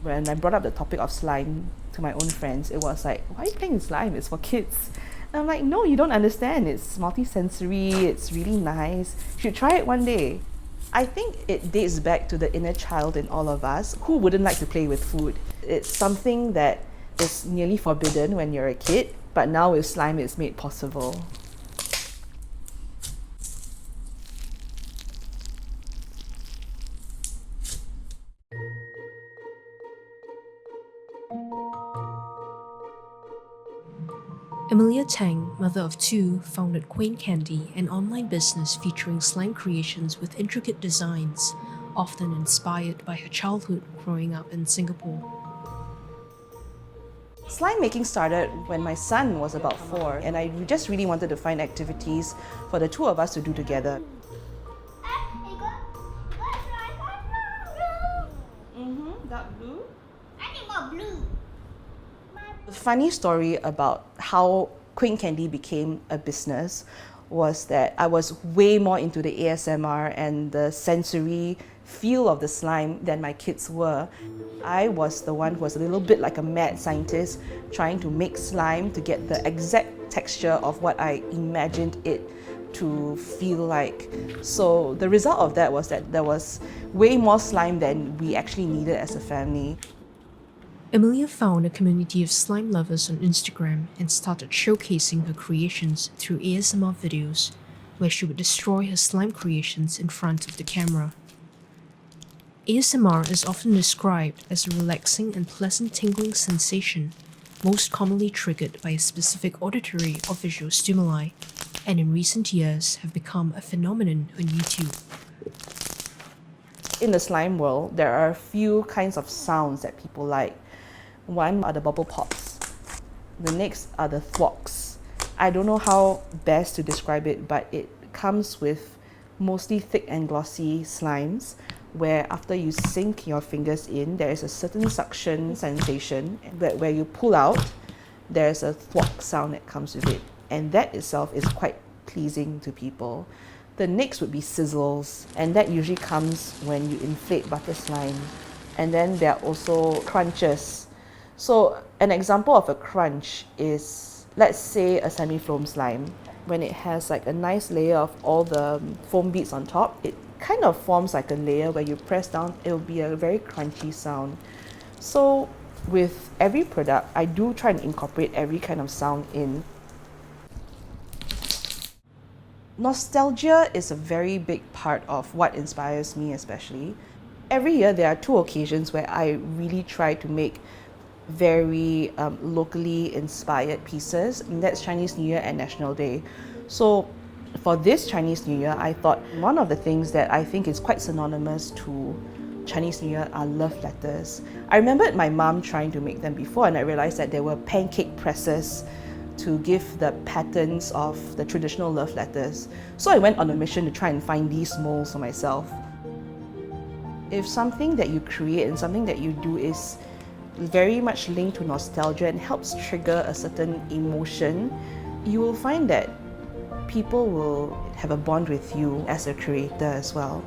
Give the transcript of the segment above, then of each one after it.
When I brought up the topic of slime to my own friends, it was like, why are you playing with slime? It's for kids. And I'm like, no, you don't understand. It's multi-sensory, it's really nice. You should try it one day. I think it dates back to the inner child in all of us. Who wouldn't like to play with food? It's something that is nearly forbidden when you're a kid, but now with slime it's made possible. Amelia Tang, mother of two, founded Quaint Candy, an online business featuring slime creations with intricate designs, often inspired by her childhood growing up in Singapore. Slime making started when my son was about 4, and I just really wanted to find activities for the two of us to do together. Dark blue? I think more blue. The funny story about how Quaint Candy became a business was that I was way more into the ASMR and the sensory feel of the slime than my kids were. I was the one who was a little bit like a mad scientist trying to make slime to get the exact texture of what I imagined it to feel like. So the result of that was that there was way more slime than we actually needed as a family. Amelia found a community of slime lovers on Instagram and started showcasing her creations through ASMR videos, where she would destroy her slime creations in front of the camera. ASMR is often described as a relaxing and pleasant tingling sensation, most commonly triggered by a specific auditory or visual stimuli, and in recent years have become a phenomenon on YouTube. In the slime world, there are a few kinds of sounds that people like. One are the bubble pops. The next are the thwocks. I don't know how best to describe it, but it comes with mostly thick and glossy slimes where after you sink your fingers in, there is a certain suction sensation, but where you pull out, there's a thwock sound that comes with it. And that itself is quite pleasing to people. The next would be sizzles, and that usually comes when you inflate butter slime. And then there are also crunches. So an example of a crunch is, let's say, a semi-foam slime. When it has like a nice layer of all the foam bits on top, it kind of forms like a layer where you press down, it'll be a very crunchy sound. So with every product, I do try and incorporate every kind of sound in. Nostalgia is a very big part of what inspires me especially. Every year there are 2 occasions where I really try to make very locally inspired pieces, and that's Chinese New Year and National Day. So for this Chinese New Year, I thought one of the things that I think is quite synonymous to Chinese New Year are love letters. I remembered my mom trying to make them before, and I realized that there were pancake presses to give the patterns of the traditional love letters. So I went on a mission to try and find these molds for myself. If something that you create and something that you do is very much linked to nostalgia and helps trigger a certain emotion, you will find that people will have a bond with you as a creator as well.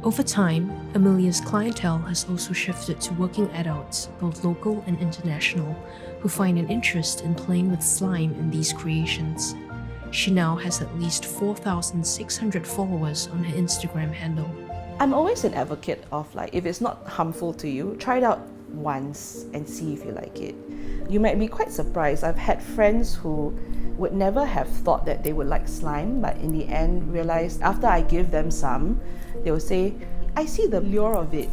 Over time, Amelia's clientele has also shifted to working adults, both local and international, who find an interest in playing with slime in these creations. She now has at least 4,600 followers on her Instagram handle. I'm always an advocate of, like, if it's not harmful to you, try it out once and see if you like it. You might be quite surprised. I've had friends who would never have thought that they would like slime, but in the end realized after I give them some, they will say, I see the lure of it.